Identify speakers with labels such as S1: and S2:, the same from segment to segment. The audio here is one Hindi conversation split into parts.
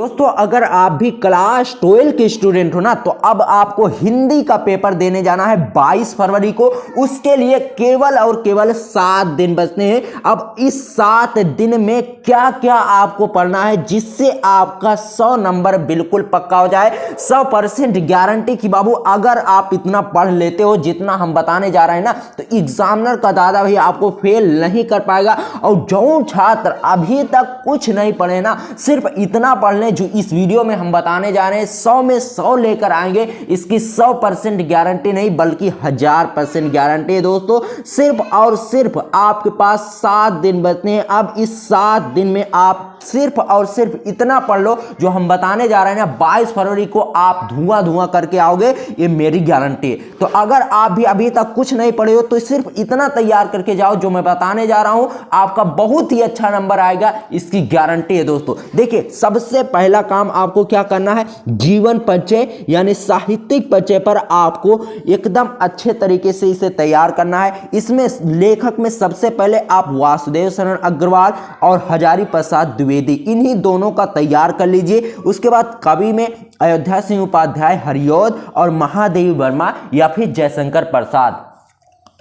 S1: दोस्तों अगर आप भी क्लास 12 के स्टूडेंट हो ना, तो अब आपको हिंदी का पेपर देने जाना है 22 फरवरी को। उसके लिए केवल और केवल 7 दिन बचते हैं। अब इस 7 दिन में क्या क्या आपको पढ़ना है जिससे आपका 100 नंबर बिल्कुल पक्का हो जाए। 100% गारंटी कि बाबू अगर आप इतना पढ़ लेते हो जितना हम बताने जा रहे हैं ना, तो एग्जामिनर का दादा भी आपको फेल नहीं कर पाएगा। और जो छात्र अभी तक कुछ नहीं पढ़े ना, सिर्फ इतना पढ़ लें जो इस वीडियो में हम बताने जा रहे हैं, 100 में 100 लेकर आएंगे। इसकी 100% गारंटी नहीं बल्कि 1000% गारंटी है। दोस्तों सिर्फ और सिर्फ आपके पास 7 दिन बचते हैं। अब इस 7 दिन में आप सिर्फ और सिर्फ इतना पढ़ लो जो हम बताने जा रहे हैं ना, 22 फरवरी को आप धुआं धुआं करके आओगे, ये मेरी गारंटी है। तो अगर आप भी अभी तक कुछ नहीं पढ़े हो तो सिर्फ इतना तैयार करके जाओ जो मैं बताने जा रहा हूं, आपका बहुत ही अच्छा नंबर आएगा, इसकी गारंटी है। दोस्तों देखिए, सबसे पहला काम आपको क्या करना है, जीवन परिचय यानी साहित्यिक परिचय पर आपको एकदम अच्छे तरीके से इसे तैयार करना है। इसमें लेखक में सबसे पहले आप वासुदेव शरण अग्रवाल और हजारी प्रसाद द्विवेदी, इन्हीं दोनों का तैयार कर लीजिए। उसके बाद कवि में अयोध्या सिंह उपाध्याय, हरिऔध और महादेवी वर्मा या फिर जयशंकर प्रसाद।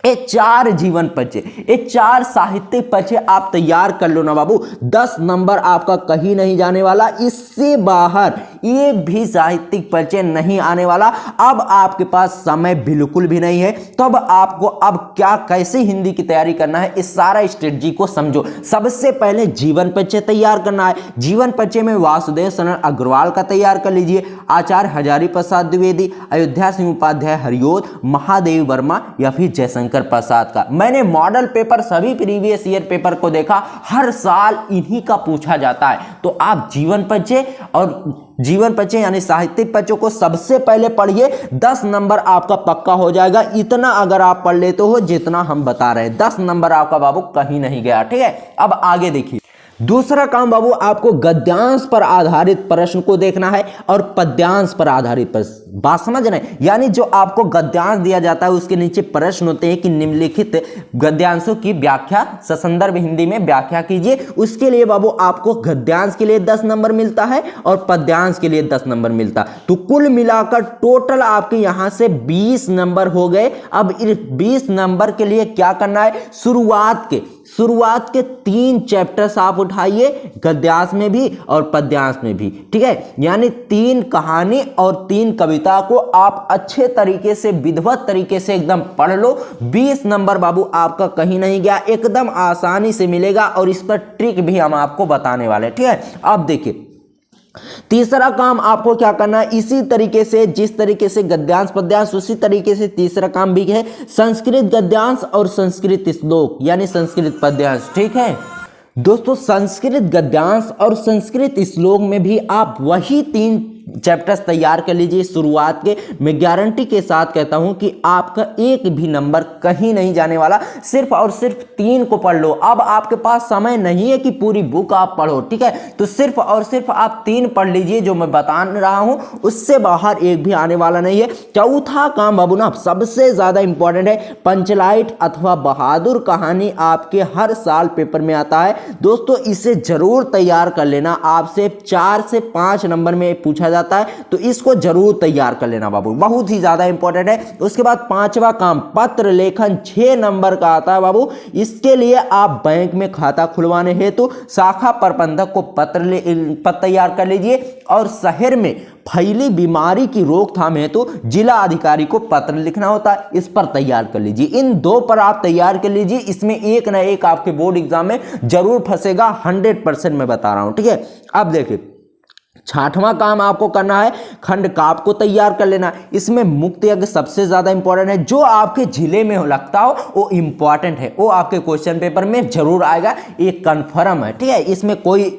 S1: ये 4 जीवन परिचय, ये 4 साहित्यिक परिचय आप तैयार कर लो ना बाबू, 10 नंबर आपका कहीं नहीं जाने वाला। इससे बाहर एक भी साहित्यिक परिचय नहीं आने वाला। अब आपके पास समय बिल्कुल भी नहीं है, तो अब आपको अब क्या कैसे हिंदी की तैयारी करना है, इस सारा स्ट्रेटजी को समझो। सबसे पहले जीवन परिचय तैयार करना है। जीवन परिचय में वासुदेव शरण अग्रवाल का तैयार कर लीजिए, आचार्य हजारी प्रसाद द्विवेदी, अयोध्या सिंह उपाध्याय, हरिऔध, महादेवी वर्मा या फिर जयशंकर प्रसाद का। मैंने मॉडल पेपर सभी प्रीवियस ईयर पेपर को देखा, हर साल इन्हीं का पूछा जाता है। तो आप जीवन परिचय और जीवन परिचय यानी साहित्यिक परिचय को सबसे पहले पढ़िए, 10 नंबर आपका पक्का हो जाएगा। इतना अगर आप पढ़ लेते हो जितना हम बता रहे हैं, 10 नंबर आपका बाबू कहीं नहीं गया। ठीक है, अब आगे देखिए। दूसरा काम बाबू, आपको गद्यांश पर आधारित प्रश्न को देखना है और पद्यांश पर आधारित प्रश्न। बात समझ रहे हैं, यानी जो आपको गद्यांश दिया जाता है उसके नीचे प्रश्न होते हैं कि निम्नलिखित गद्यांशों की व्याख्या ससंदर्भ हिंदी में व्याख्या कीजिए। उसके लिए बाबू आपको गद्यांश के लिए 10 नंबर मिलता है और पद्यांश के लिए 10 नंबर मिलता है। तो कुल मिलाकर टोटल आपके यहां से 20 नंबर हो गए। अब इस 20 नंबर के लिए क्या करना है, शुरुआत के 3 चैप्टर्स आप उठाइए, गद्यांश में भी और पद्यांश में भी। ठीक है, यानी 3 कहानी और 3 कविता को आप अच्छे तरीके से विधिवत तरीके से एकदम पढ़ लो। 20 नंबर बाबू आपका कहीं नहीं गया, एकदम आसानी से मिलेगा और इस पर ट्रिक भी हम आपको बताने वाले हैं। ठीक है, अब देखिए तीसरा काम आपको क्या करना है, इसी तरीके से जिस तरीके से गद्यांश पद्यांश, उसी तरीके से तीसरा काम भी है संस्कृत गद्यांश और संस्कृत श्लोक यानी संस्कृत पद्यांश। ठीक है दोस्तों, संस्कृत गद्यांश और संस्कृत श्लोक में भी आप वही 3 चैप्टर्स तैयार कर लीजिए शुरुआत के। मैं गारंटी के साथ कहता हूं कि आपका एक भी नंबर कहीं नहीं जाने वाला। सिर्फ और सिर्फ 3 को पढ़ लो। अब आपके पास समय नहीं है कि पूरी बुक आप पढ़ो, ठीक है, तो सिर्फ और सिर्फ आप 3 पढ़ लीजिए जो मैं बता रहा हूं, उससे बाहर एक भी आने वाला नहीं है। चौथा काम बाबू ना सबसे ज्यादा इंपॉर्टेंट है, पंचलाइट अथवा बहादुर कहानी आपके हर साल पेपर में आता है। दोस्तों इसे जरूर तैयार कर लेना, आपसे 4 से 5 नंबर में पूछा जाता है, तो इसको जरूर तैयार कर लेना बाबू, बहुत ही ज्यादा इंपॉर्टेंट है। उसके बाद 5वां काम पत्र लेखन, 6 नंबर का आता है बाबू। इसके लिए आप बैंक में खाता खुलवाने हेतु शाखा प्रबंधक को पत्र तैयार कर लीजिए और शहर में फैली बीमारी की रोकथाम हेतु जिला अधिकारी को पत्र लिखना होता है, इस पर तैयार कर लीजिए। इन 2 पर आप तैयार कर लीजिए, इसमें एक ना एक आपके बोर्ड एग्जाम में जरूर फंसेगा, 100% मैं बता रहा हूं। ठीक है, अब देखिए 6वां काम आपको करना है, खंड काव्य को तैयार कर लेना। इसमें मुक्त यज्ञ सबसे ज्यादा इंपॉर्टेंट है, जो आपके जिले में हो लगता हो वो इंपॉर्टेंट है, वो आपके क्वेश्चन पेपर में जरूर आएगा, ये कंफर्म है। ठीक है, इसमें कोई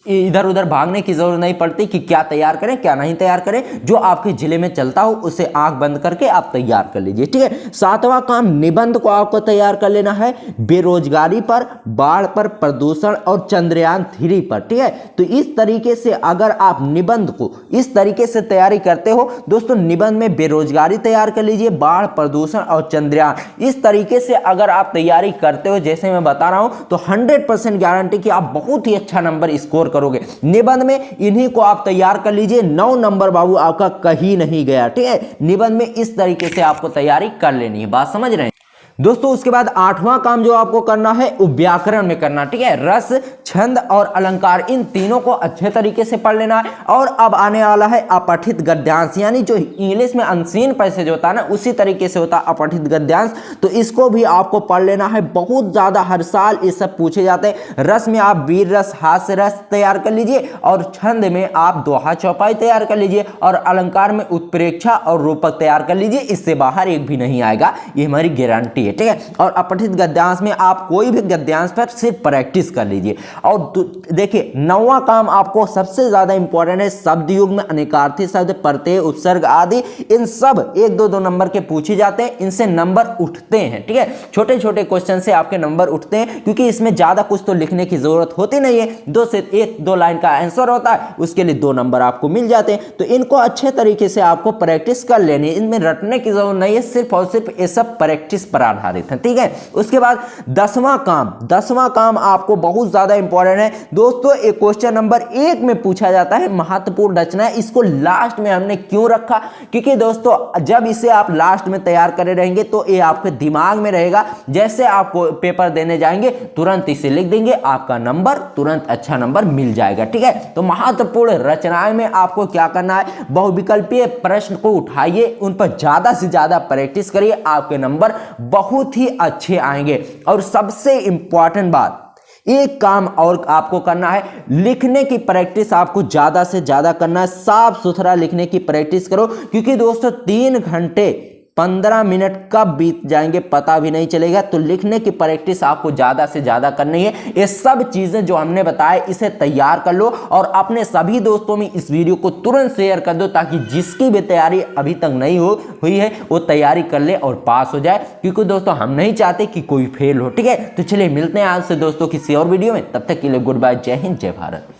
S1: इधर उधर भागने की जरूरत नहीं पड़ती कि क्या तैयार करें क्या नहीं तैयार करें, जो आपके जिले में चलता हो उसे आंख बंद करके आप तैयार कर लीजिए। ठीक है, 7वां काम निबंध को आपको तैयार कर लेना है, बेरोजगारी पर, बाढ़ पर, प्रदूषण और चंद्रयान 3 पर। ठीक है, तो इस तरीके से अगर आप निबंध को इस तरीके से तैयारी करते हो दोस्तों, निबंध में बेरोजगारी तैयार कर लीजिए, बाढ़, प्रदूषण और चंद्रयान, इस तरीके से अगर आप तैयारी करते हो जैसे मैं बता रहा हूं, तो 100% गारंटी कि आप बहुत ही अच्छा नंबर स्कोर करोगे। निबंध में इन्हीं को आप तैयार कर लीजिए, 9 नंबर बाबू आपका कहीं नहीं गया। ठीक है, निबंध में इस तरीके से आपको तैयारी कर लेनी है, बात समझ रहे हैं दोस्तों। उसके बाद 8वां काम जो आपको करना है वो व्याकरण में करना। ठीक है, रस, छंद और अलंकार, इन तीनों को अच्छे तरीके से पढ़ लेना है। और अब आने वाला है अपठित गद्यांश, यानी जो इंग्लिश में अनसीन पैसेज होता है ना, उसी तरीके से होता है अपठित गद्यांश। तो इसको भी आपको पढ़ लेना है, बहुत ज्यादा हर साल ये सब पूछे जाते हैं। रस में आप वीर रस, हास्य रस तैयार कर लीजिए, और छंद में आप दोहा चौपाई तैयार कर लीजिए, और अलंकार में उत्प्रेक्षा और रूपक तैयार कर लीजिए। इससे बाहर एक भी नहीं आएगा, ये हमारी गारंटी है। ठीक है, और अपठित गद्यांश में आप कोई भी गद्यांश पर सिर्फ प्रैक्टिस कर लीजिए। और देखिए 9वां काम आपको सबसे ज्यादा इंपॉर्टेंट है, शब्द युग में अनेकार्थी शब्द, प्रत्यय, उपसर्ग आदि, इन सब 1-2 नंबर के पूछे जाते हैं, इनसे नंबर उठते हैं। ठीक है, छोटे छोटे क्वेश्चन से आपके नंबर उठते हैं, क्योंकि इसमें ज्यादा कुछ तो लिखने की जरूरत होती नहीं है, 2 से 1-2 लाइन का आंसर होता है, उसके लिए 2 नंबर आपको मिल जाते हैं। तो इनको अच्छे तरीके से आपको प्रैक्टिस कर लेनी है, इनमें रटने की जरूरत नहीं है, सिर्फ और सिर्फ ये सब प्रैक्टिस पर आधारित है। ठीक है, उसके बाद 10वां काम आपको बहुत ज्यादा इंपॉर्टेंट है दोस्तों। एक क्वेश्चन नंबर 1 में पूछा जाता है महत्वपूर्ण रचना। इसको लास्ट में हमने क्यों रखा, क्योंकि दोस्तों जब इसे आप लास्ट में तैयार करे रहेंगे तो ये आपके दिमाग में रहेगा, जैसे आपको पेपर देने जाएंगे तुरंत इसे लिख देंगे, आपका नंबर तुरंत अच्छा नंबर मिल जाएगा। ठीक है, तो महत्वपूर्ण रचनाएं में आपको क्या करना है, बहुविकल्पीय प्रश्न को उठाइए, उन पर ज्यादा से ज्यादा प्रैक्टिस करिए, आपके नंबर बहुत ही अच्छे आएंगे। और सबसे इंपॉर्टेंट बात, एक काम और आपको करना है, लिखने की प्रैक्टिस आपको ज्यादा से ज्यादा करना है, साफ सुथरा लिखने की प्रैक्टिस करो, क्योंकि दोस्तों 3 घंटे 15 मिनट कब बीत जाएंगे पता भी नहीं चलेगा। तो लिखने की प्रैक्टिस आपको ज्यादा से ज्यादा करनी है। ये सब चीजें जो हमने बताया इसे तैयार कर लो, और अपने सभी दोस्तों में इस वीडियो को तुरंत शेयर कर दो, ताकि जिसकी भी तैयारी अभी तक नहीं हुई है वो तैयारी कर ले और पास हो जाए, क्योंकि दोस्तों हम नहीं चाहते कि कोई फेल हो। ठीक है, तो चलिए मिलते हैं आज से दोस्तों किसी और वीडियो में, तब तक के लिए गुड बाय, जय हिंद, जय भारत।